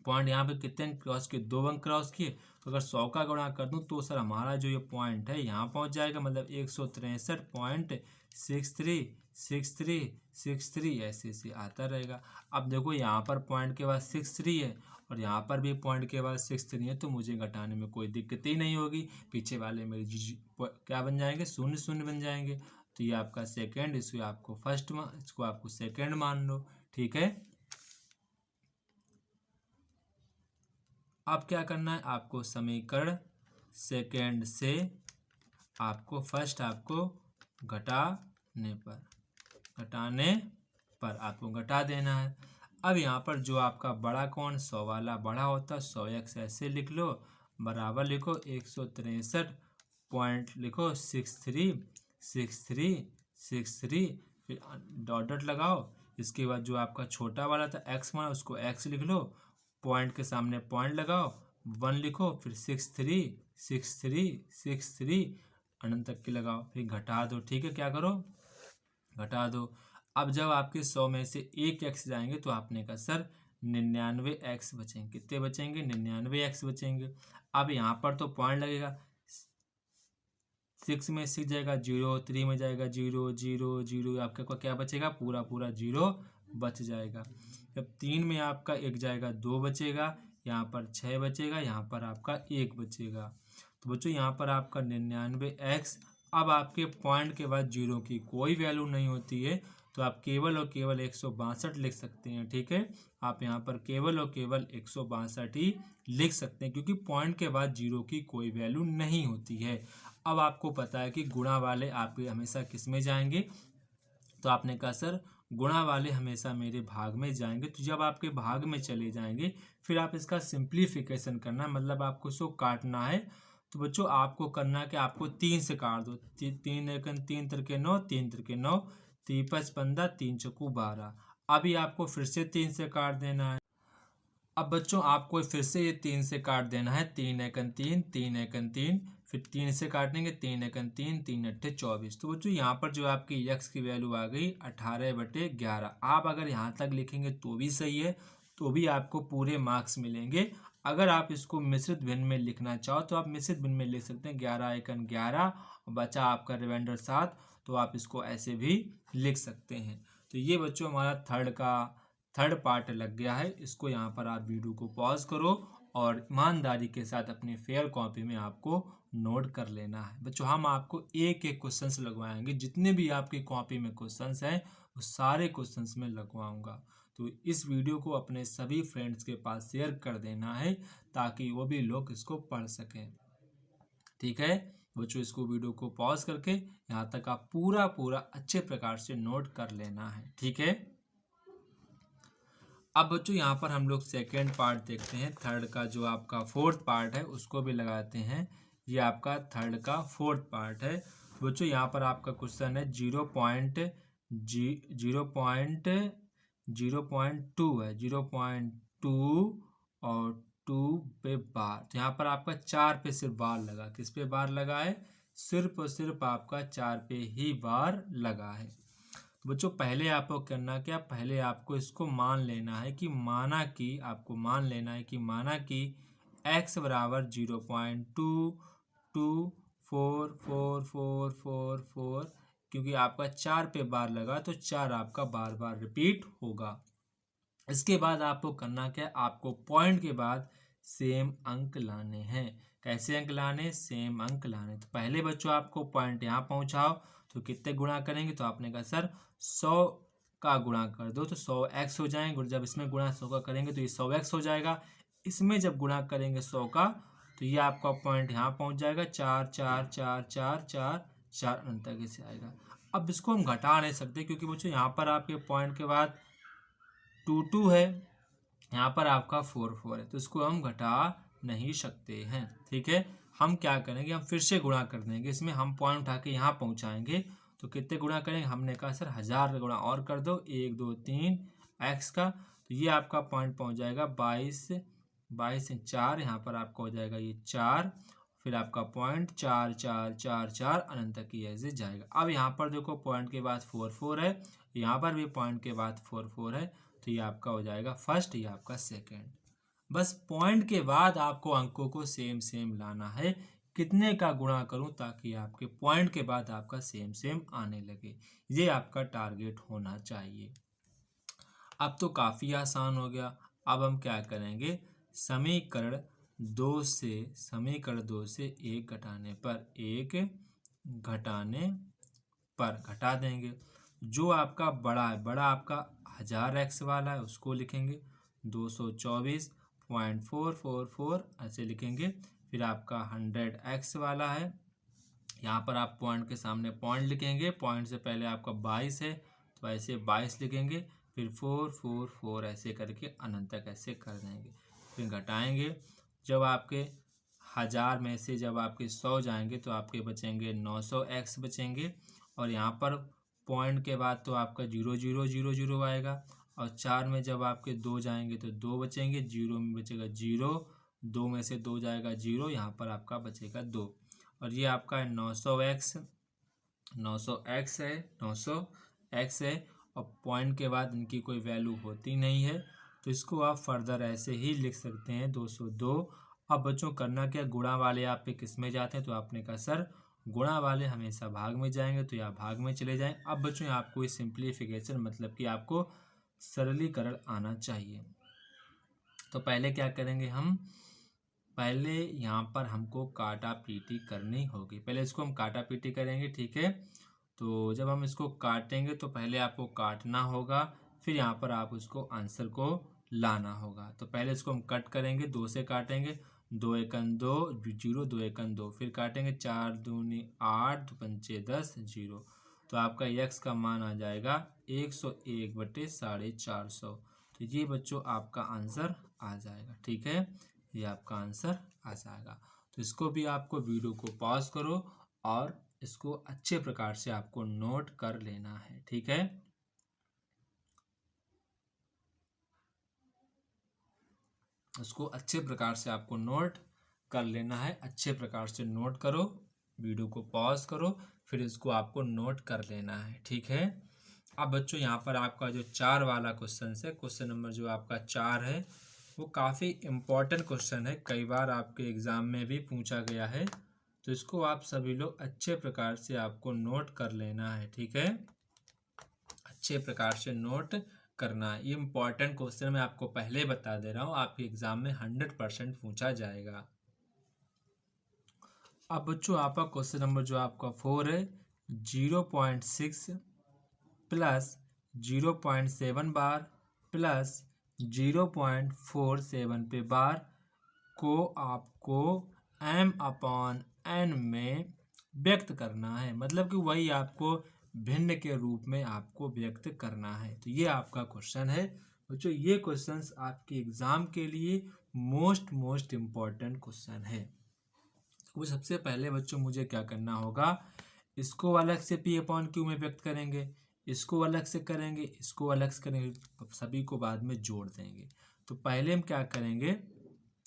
पॉइंट यहाँ पे कितने क्रॉस किए, 2 अंक क्रॉस किए, तो अगर 100 का गुणा कर दूं तो सर हमारा जो ये पॉइंट है यहाँ पहुँच जाएगा, मतलब 163.6363 ऐसे ऐसे आता रहेगा। अब देखो यहाँ पर पॉइंट के बाद 63 है और यहाँ पर भी पॉइंट के बाद 63 है, तो मुझे घटाने में कोई दिक्कत ही नहीं होगी। पीछे वाले मेरे क्या बन जाएंगे, शून्य शून्य बन जाएंगे। तो ये आपका सेकेंड, इसको आपको फर्स्ट, इसको आपको सेकेंड मान लो, ठीक है। अब क्या करना है, आपको समीकरण सेकेंड से आपको फर्स्ट आपको घटाने पर आपको घटा देना है। अब यहाँ पर जो आपका बड़ा कौन 100 वाला बड़ा होता है, 100x ऐसे लिख लो, बराबर लिखो 163 पॉइंट लिखो 63 फिर डॉट डॉट लगाओ। इसके बाद जो आपका छोटा वाला था x माना, उसको x लिख लो, पॉइंट के सामने पॉइंट लगाओ, 1 लिखो, फिर 63 अनंत तक की लगाओ, फिर घटा दो, ठीक है। क्या करो, घटा दो। अब जब आपके 100 में से एक x जाएंगे तो आपने कहा सर 99x बचेंगे। कितने बचेंगे, 99x बचेंगे। अब यहाँ पर तो पॉइंट लगेगा, 6 में 6 जाएगा 0, 3 में जाएगा 0 0 0, आपका क्या बचेगा, पूरा पूरा 0 बच जाएगा। जब 3 में आपका 1 जाएगा 2 बचेगा, यहाँ पर 6 बचेगा, यहाँ पर आपका 1 बचेगा। तो बच्चों यहाँ पर आपका 99x। अब आपके पॉइंट के बाद 0 की कोई वैल्यू नहीं होती है, तो आप केवल और केवल 162 लिख सकते हैं, ठीक है। आप यहाँ पर केवल और केवल 162 ही लिख सकते हैं, क्योंकि पॉइंट के बाद 0 की कोई वैल्यू नहीं होती है। अब आपको पता है कि गुणा वाले आपके हमेशा किस में जाएंगे, तो आपने कहा सर गुणा वाले हमेशा मेरे भाग में जाएंगे। तो जब आपके भाग में चले जाएंगे फिर आप इसका सिंप्लीफिकेशन करना, मतलब आपको इसको काटना है। तो बच्चों आपको करना है कि आपको 3 से काट दो, 3 एकन 3 तिरके 9, 3 तिरके 9, 3 5 15, 3 चौकू 12। अभी आपको फिर से 3 से काट देना है। अब बच्चों आपको फिर से ये 3 से काट देना है, 3 एकन 3, 3 एकन 3, फिर 3 से काटेंगे, 3 एकन 3, 3 अट्ठे 24। तो बच्चों यहाँ पर जो आपकी x की वैल्यू आ गई 18/11। आप अगर यहाँ तक लिखेंगे तो भी सही है, तो भी आपको पूरे मार्क्स मिलेंगे। अगर आप इसको मिश्रित भिन्न में लिखना चाहो तो आप मिश्रित भिन्न में लिख सकते हैं, 11 एकन 11, बचा आपका रिमाइंडर 7, तो आप इसको ऐसे भी लिख सकते हैं। तो ये बच्चों हमारा थर्ड पार्ट लग गया है। इसको यहाँ पर आप वीडियो को पॉज करो और ईमानदारी के साथ अपनी फेयर कॉपी में आपको नोट कर लेना है। बच्चों हम आपको एक एक क्वेश्चंस लगवाएंगे, जितने भी आपकी कॉपी में क्वेश्चंस हैं वो सारे क्वेश्चंस में लगवाऊंगा। तो इस वीडियो को अपने सभी फ्रेंड्स के पास शेयर कर देना है ताकि वो भी लोग इसको पढ़ सकें, ठीक है। बच्चों इसको वीडियो को पॉज करके यहाँ तक आप पूरा अच्छे प्रकार से नोट कर लेना है, ठीक है। अब बच्चों यहाँ पर हम लोग सेकेंड पार्ट देखते हैं। थर्ड का जो आपका फोर्थ पार्ट है उसको भी लगाते हैं। ये आपका थर्ड का फोर्थ पार्ट है। बच्चों यहाँ पर आपका क्वेश्चन है 0.2 है, 0.2 और 2 पे बार। तो यहाँ पर आपका 4 पे सिर्फ बार लगा। किस पे बार लगा है, सिर्फ और सिर्फ आपका 4 पे ही बार लगा है। बच्चों पहले आपको करना क्या, पहले आपको इसको मान लेना है कि माना कि x बराबर 0.2244444, क्योंकि आपका 4 पे बार लगा तो 4 आपका बार बार रिपीट होगा। इसके बाद आपको करना क्या, आपको पॉइंट के बाद सेम अंक लाने हैं। कैसे अंक लाने, सेम अंक लाने। तो पहले बच्चों आपको पॉइंट यहाँ पहुँचाओ, तो कितने गुणा करेंगे, तो आपने कहा सर 100 का गुणा कर दो तो 100x हो जाएंगे। जब इसमें गुणा 100 का करेंगे तो ये 100x हो जाएगा। इसमें जब गुणा करेंगे 100 का तो ये आपका पॉइंट यहाँ पहुँच जाएगा, 4 4 4 4 4 4 अनंत तक से आएगा। अब इसको हम घटा नहीं सकते क्योंकि बच्चों यहाँ पर आपके पॉइंट के बाद 2 2 है, यहाँ पर आपका 4 है, तो इसको हम घटा नहीं सकते हैं। ठीक है, हम क्या करेंगे, हम फिर से गुणा कर देंगे, इसमें हम पॉइंट उठा के यहाँ पहुँचाएंगे। तो कितने गुणा करेंगे, हमने कहा सर 1000 का गुणा और कर दो, 1 2 3 x का, तो ये आपका पॉइंट पहुँच जाएगा 22 से 4, यहाँ पर आपका हो जाएगा ये 4, फिर आपका पॉइंट 4 4 4 4 अनंत तक ही ऐसे जाएगा। अब यहाँ पर देखो पॉइंट के बाद 4 है, यहाँ पर भी पॉइंट के बाद 4 है, तो ये आपका हो जाएगा फर्स्ट, ये आपका सेकेंड। बस पॉइंट के बाद आपको अंकों को सेम सेम लाना है। कितने का गुणा करूं ताकि आपके पॉइंट के बाद आपका सेम सेम आने लगे, ये आपका टारगेट होना चाहिए। अब तो काफ़ी आसान हो गया। अब हम क्या करेंगे, समीकरण 2 से 1 घटाने पर 1 घटाने पर घटा देंगे। जो आपका बड़ा है, बड़ा आपका 1000x वाला है, उसको लिखेंगे 224.444 ऐसे लिखेंगे। फिर आपका 100x वाला है, यहाँ पर आप पॉइंट के सामने पॉइंट लिखेंगे, पॉइंट से पहले आपका 22 है तो ऐसे 22 लिखेंगे, फिर 444 ऐसे करके अनंत तक ऐसे कर देंगे। फिर घटाएंगे, जब आपके 1000 में से जब आपके 100 जाएंगे तो आपके बचेंगे 900x बचेंगे, और यहाँ पर पॉइंट के बाद तो आपका 0 0 0 0 आएगा, और 4 में जब आपके 2 जाएंगे तो 2 बचेंगे, 0 में बचेगा 0, 2 में से 2 जाएगा 0, यहाँ पर आपका बचेगा 2, और ये आपका 900x है, और पॉइंट के बाद इनकी कोई वैल्यू होती नहीं है, तो इसको आप फर्दर ऐसे ही लिख सकते हैं 202। अब बच्चों करना क्या, गुणा वाले आप पे किस में जाते हैं, तो आपने कहा सर गुणा वाले हमेशा भाग में जाएंगे, तो या भाग में चले जाएं। अब बच्चों आपको इस सिंप्लीफिकेशन मतलब कि आपको सरलीकरण आना चाहिए। तो पहले क्या करेंगे, हम पहले यहाँ पर हमको काटा पीटी करनी होगी, पहले इसको हम काटा पीटी करेंगे। ठीक है, तो जब हम इसको काटेंगे तो पहले आपको काटना होगा, फिर यहाँ पर आप उसको आंसर को लाना होगा। तो पहले इसको हम कट करेंगे, 2 से काटेंगे, 2 एकन 2 0, 2 एकन 2, फिर काटेंगे 4 दूनी 8, 2 पंचे 10 0, तो आपका x का मान आ जाएगा 101/450। तो ये बच्चों आपका आंसर आ जाएगा। ठीक है, ये आपका आंसर आ जाएगा। तो इसको भी आपको वीडियो को पॉज करो और इसको अच्छे प्रकार से आपको नोट कर लेना है। ठीक है, इसको अच्छे प्रकार से आपको नोट कर लेना है। अच्छे प्रकार से नोट करो, वीडियो को पॉज करो, फिर इसको आपको नोट कर लेना है। ठीक है, अब बच्चों यहाँ पर आपका जो 4 वाला क्वेश्चन है, क्वेश्चन नंबर जो आपका 4 है, वो काफ़ी इम्पोर्टेंट क्वेश्चन है, कई बार आपके एग्ज़ाम में भी पूछा गया है, तो इसको आप सभी लोग अच्छे प्रकार से आपको नोट कर लेना है। ठीक है, अच्छे प्रकार से नोट करना है, ये इम्पोर्टेंट क्वेश्चन मैं आपको पहले बता दे रहा हूँ, आपके एग्ज़ाम में 100% पूछा जाएगा। अब बच्चों आपका क्वेश्चन नंबर जो आपका 4 है, 0.6 प्लस 0.7 बार प्लस 0.47 पे बार को आपको m/n में व्यक्त करना है, मतलब कि वही आपको भिन्न के रूप में आपको व्यक्त करना है। तो ये आपका क्वेश्चन है बच्चों, ये क्वेश्चंस आपके एग्जाम के लिए मोस्ट इम्पॉर्टेंट क्वेश्चन है। तो सबसे पहले बच्चों मुझे क्या करना होगा, इसको अलग से p/q में व्यक्त करेंगे, इसको अलग से करेंगे, इसको अलग से करेंगे, सभी को बाद में जोड़ देंगे। तो पहले हम क्या करेंगे,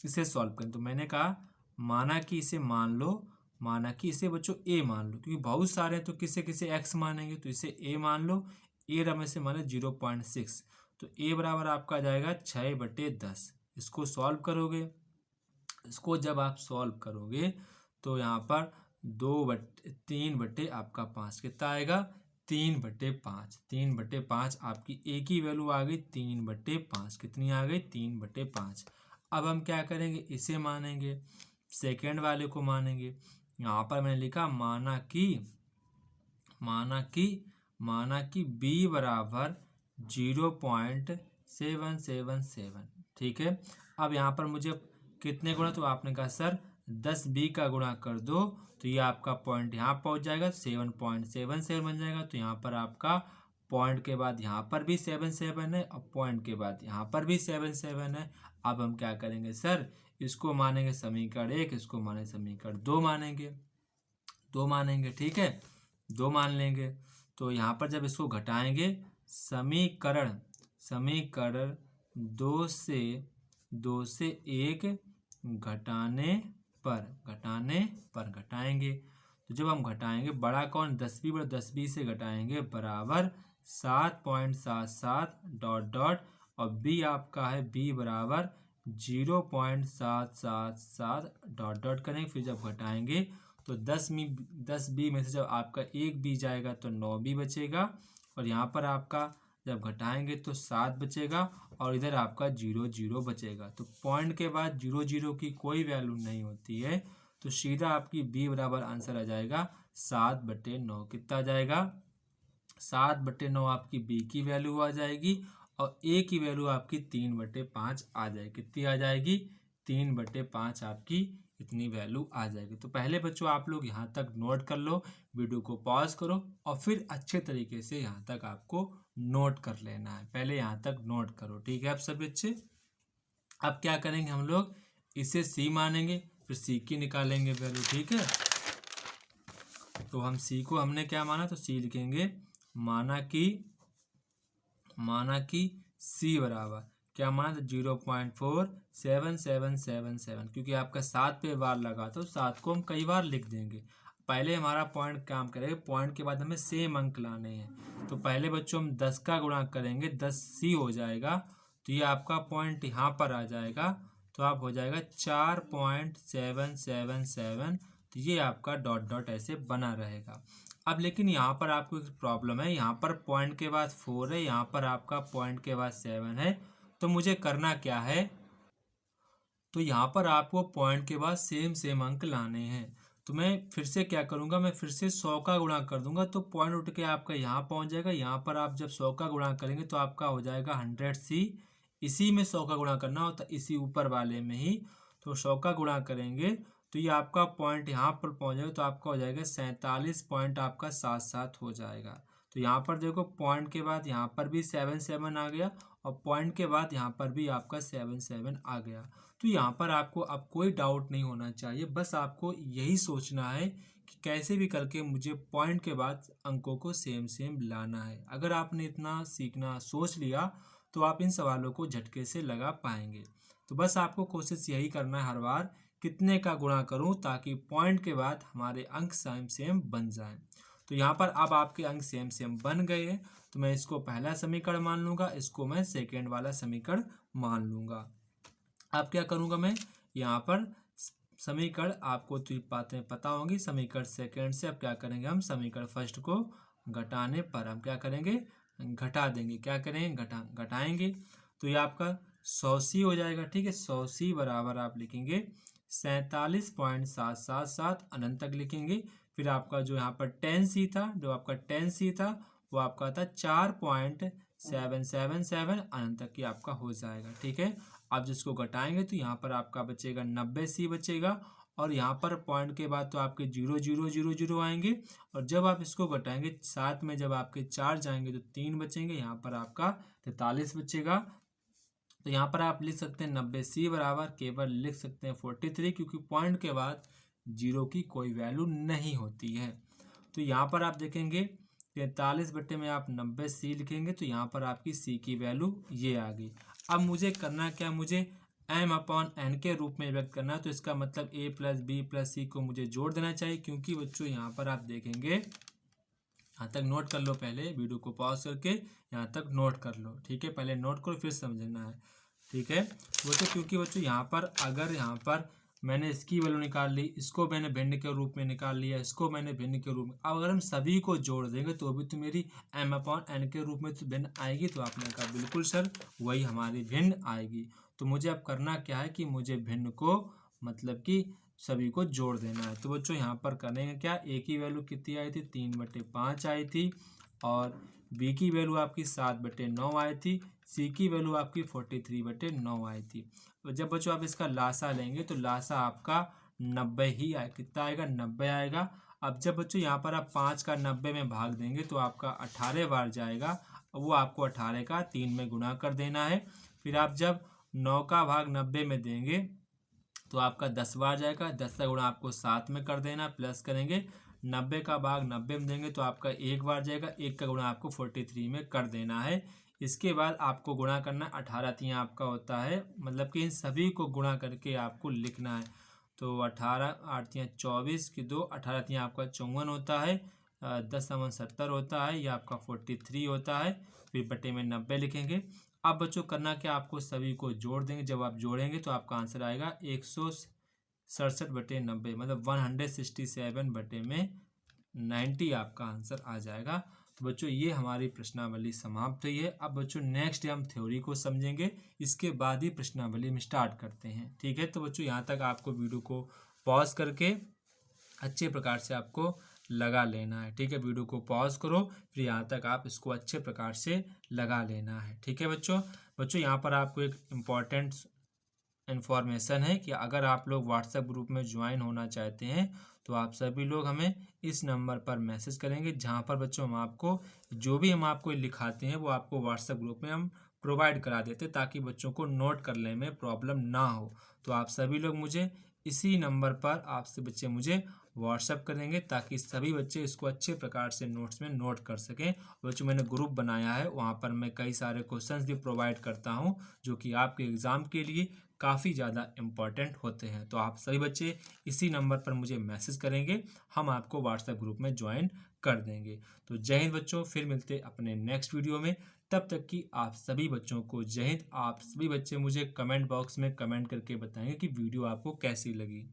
इसे सॉल्व करें। तो मैंने कहा माना कि इसे मान लो, माना कि इसे बच्चों a मान लो, क्योंकि बहुत सारे हैं तो किसे किसे x मानेंगे, तो इसे a मान लो, a रमें से माने 0.6, तो a बराबर आपका आ जाएगा 6/10। इसको सॉल्व करोगे, इसको जब आप सॉल्व करोगे तो यहाँ पर 3/5 आपका 5 कितना आएगा, 3/5, 3/5 आपकी एक ही वैल्यू आ गई 3/5, कितनी आ गई 3/5। अब हम क्या करेंगे, इसे मानेंगे, सेकेंड वाले को मानेंगे। यहाँ पर मैंने लिखा माना कि b बराबर 0.777। ठीक है, अब यहाँ पर मुझे कितने गुणा, तो आपने कहा सर 10b का गुणा कर दो, तो ये आपका पॉइंट यहाँ पहुँच जाएगा, 7.77 बन जाएगा। तो यहाँ पर आपका पॉइंट के बाद यहाँ पर भी 7 7 है और पॉइंट के बाद यहाँ पर भी 7 7 है। अब हम क्या करेंगे सर, इसको मानेंगे समीकरण 1, इसको मानेंगे समीकरण 2 मानेंगे, ठीक है, 2 मान लेंगे। तो यहाँ पर जब इसको घटाएंगे, समीकरण 2 से 1 घटाएंगे। तो जब हम घटाएंगे, बड़ा कौन, 10b बड़ा 10b से घटाएंगे बराबर 7.77 डॉट डॉट, और b आपका है b बराबर 0.777 डॉट डॉट करेंगे। फिर जब घटाएंगे तो 10b में से जब आपका एक b जाएगा तो 9b बचेगा, और यहाँ पर आपका जब घटाएंगे तो 7 बचेगा, और इधर आपका 0 0 बचेगा। तो पॉइंट के बाद 0 0 की कोई वैल्यू नहीं होती है, तो सीधा आपकी b बराबर आंसर आ जाएगा 7/9। कितना आ जाएगा, 7/9 आपकी b की वैल्यू आ जाएगी, और a की वैल्यू आपकी 3/5 आ जाएगी। कितनी आ जाएगी, 3/5 आपकी इतनी वैल्यू आ जाएगी। तो पहले बच्चों आप लोग यहाँ तक नोट कर लो, वीडियो को पॉज करो और फिर अच्छे तरीके से यहाँ तक आपको नोट कर लेना है। पहले यहाँ तक नोट करो, ठीक है आप सभी बच्चे। अब क्या करेंगे हम लोग, इसे c मानेंगे, फिर c की निकालेंगे वैल्यू, ठीक है। तो हम c को हमने क्या माना, तो c लिखेंगे, माना कि c बराबर क्या माना, तो 0.47777, क्योंकि आपका 7 पे बार लगा तो 7 को हम कई बार लिख देंगे। पहले हमारा पॉइंट काम करेगा, पॉइंट के बाद हमें सेम अंक लाने हैं। तो पहले बच्चों हम 10 का गुणा करेंगे, 10c हो जाएगा, तो ये आपका पॉइंट यहाँ पर आ जाएगा, तो आप हो जाएगा 4.777। तो ये आपका डॉट डॉट ऐसे बना रहेगा। अब लेकिन यहाँ पर आपको एक प्रॉब्लम है, यहाँ पर पॉइंट के बाद 4 है, यहाँ पर आपका पॉइंट के बाद 7 है। तो मुझे करना क्या है, तो यहाँ पर आपको पॉइंट के बाद सेम अंक लाने हैं। तो मैं फिर से क्या करूँगा, मैं फिर से 100 का गुणा कर दूंगा, तो पॉइंट उठ के आपका यहाँ पहुँच जाएगा। यहाँ पर आप जब 100 का गुणा करेंगे तो आपका हो जाएगा 100c। इसी में 100 का गुणा करना होता, इसी ऊपर वाले में ही। तो 100 का गुणा करेंगे तो ये आपका पॉइंट यहाँ पर पहुँच जाएगा, तो आपका हो जाएगा 47 पॉइंट आपका 7 हो जाएगा। तो यहाँ पर देखो, पॉइंट के बाद यहाँ पर भी 7 7 आ गया, और पॉइंट के बाद यहाँ पर भी आपका 7 7 आ गया। तो यहाँ पर आपको अब कोई डाउट नहीं होना चाहिए, बस आपको यही सोचना है कि कैसे भी करके मुझे पॉइंट के बाद अंकों को सेम लाना है। अगर आपने इतना सीखना सोच लिया तो आप इन सवालों को झटके से लगा पाएंगे। तो बस आपको कोशिश यही करना है, हर बार कितने का गुणा करूं ताकि पॉइंट के बाद हमारे अंक सेम बन जाएं। तो यहाँ पर अब आपके अंक सेम बन गए हैं, तो मैं इसको पहला समीकरण मान लूँगा, इसको मैं सेकेंड वाला समीकरण मान लूँगा। अब क्या करूँगा मैं, यहाँ पर समीकरण आपको तो बातें पता होंगी, समीकरण सेकेंड से अब क्या करेंगे, हम समीकरण फर्स्ट को घटाने पर हम क्या करेंगे, घटा देंगे। क्या करेंगे, घटाएंगे। तो ये आपका 100c हो जाएगा, ठीक है। 100c बराबर आप लिखेंगे 47.777 अनंत तक लिखेंगे। फिर आपका जो यहाँ पर 10c था, वो आपका था 4.777 अनंत तक की आपका हो जाएगा, ठीक है। अब जिसको घटाएंगे तो यहाँ पर आपका बचेगा 90c बचेगा, और यहाँ पर पॉइंट के बाद तो आपके 0 0 0 0 आएंगे, और जब आप इसको घटाएंगे 7 में जब आपके 4 जाएंगे तो 3 बचेंगे, यहाँ पर आपका 43 बचेगा। तो यहाँ पर आप लिख सकते हैं 90c बराबर, केवल लिख सकते हैं 43, क्योंकि पॉइंट के बाद 0 की कोई वैल्यू नहीं होती है। तो यहाँ पर आप देखेंगे 43 बट्टे में आप 90c लिखेंगे, तो यहाँ पर आपकी c की वैल्यू ये आ गई। अब मुझे करना क्या, मुझे m/n के रूप में व्यक्त करना है। तो इसका मतलब a + b + c को मुझे जोड़ देना चाहिए, क्योंकि बच्चों यहाँ पर आप देखेंगे, यहाँ तक नोट कर लो, पहले वीडियो को पॉज करके यहाँ तक नोट कर लो, ठीक है। पहले नोट करो फिर समझना है, ठीक है। वो तो क्योंकि बच्चों यहाँ पर अगर यहाँ पर मैंने इसकी वैल्यू निकाल ली, इसको मैंने भिन्न के रूप में निकाल लिया, इसको मैंने भिन्न के रूप में, अब अगर हम सभी को जोड़ देंगे तो भी तो मेरी m/n के रूप में तो भिन्न आएगी। तो आपने कहा बिल्कुल सर, वही हमारी भिन्न आएगी। तो मुझे अब करना क्या है कि मुझे भिन्न को मतलब कि सभी को जोड़ देना है। तो बच्चों यहाँ पर करेंगे क्या, a की वैल्यू कितनी आई थी, 3/5 आई थी, और b की वैल्यू आपकी 7/9 आई थी, c की वैल्यू आपकी 43/9 आई थी। तो जब बच्चों आप इसका लासा लेंगे तो लासा आपका 90 ही आए, कितना आएगा, 90 आएगा। अब जब बच्चों यहाँ पर आप 5 का 90 में भाग देंगे तो आपका 18 बार जाएगा, वो आपको 18 का 3 में गुणा कर देना है। फिर आप जब 9 का भाग 90 में देंगे तो आपका 10 बार जाएगा, 10 का गुणा आपको 7 में कर देना, प्लस करेंगे 90 का भाग 90 में देंगे तो आपका 1 बार जाएगा, 1 का गुणा आपको 43 में कर देना है। इसके बाद आपको गुणा करना 18 3 आपका होता है, मतलब कि इन सभी को गुणा करके आपको लिखना है। तो 18 8 3 24 की 2, 18 3 आपका 54 होता है, 10 70 होता है, यह आपका 43 होता है। फिर बटे में 90 लिखेंगे। अब बच्चों करना क्या, आपको सभी को जोड़ देंगे। जब आप जोड़ेंगे तो आपका आंसर आएगा 167 बटे 90, मतलब 167 बटे में 90 आपका आंसर आ जाएगा। तो बच्चों ये हमारी प्रश्नावली समाप्त हुई है। अब बच्चों नेक्स्ट हम थ्योरी को समझेंगे, इसके बाद ही प्रश्नावली में स्टार्ट करते हैं। ठीक है, तो बच्चों यहाँ तक आपको वीडियो को पॉज करके अच्छे प्रकार से आपको लगा लेना है। ठीक है, वीडियो को पॉज करो, फिर यहाँ तक आप इसको अच्छे प्रकार से लगा लेना है। ठीक है बच्चों यहाँ पर आपको एक इम्पॉर्टेंट इन्फॉर्मेशन है कि अगर आप लोग व्हाट्सएप ग्रुप में ज्वाइन होना चाहते हैं तो आप सभी लोग हमें इस नंबर पर मैसेज करेंगे, जहाँ पर बच्चों हम आपको जो भी हम आपको लिखाते हैं वो आपको व्हाट्सएप ग्रुप में हम प्रोवाइड करा देते हैं, ताकि बच्चों को नोट करने में प्रॉब्लम ना हो। तो आप सभी लोग मुझे इसी नंबर पर आपसे बच्चे मुझे व्हाट्सएप करेंगे, ताकि सभी बच्चे इसको अच्छे प्रकार से नोट्स में नोट कर सकें। बच्चों मैंने ग्रुप बनाया है, वहाँ पर मैं कई सारे क्वेश्चंस भी प्रोवाइड करता हूँ जो कि आपके एग्ज़ाम के लिए काफ़ी ज़्यादा इम्पॉर्टेंट होते हैं। तो आप सभी बच्चे इसी नंबर पर मुझे मैसेज करेंगे, हम आपको व्हाट्सएप ग्रुप में ज्वाइन कर देंगे। तो जय हिंद बच्चों, फिर मिलते अपने नेक्स्ट वीडियो में। तब तक कि आप सभी बच्चों को जय हिंद। आप सभी बच्चे मुझे कमेंट बॉक्स में कमेंट करके बताएंगे कि वीडियो आपको कैसी लगी।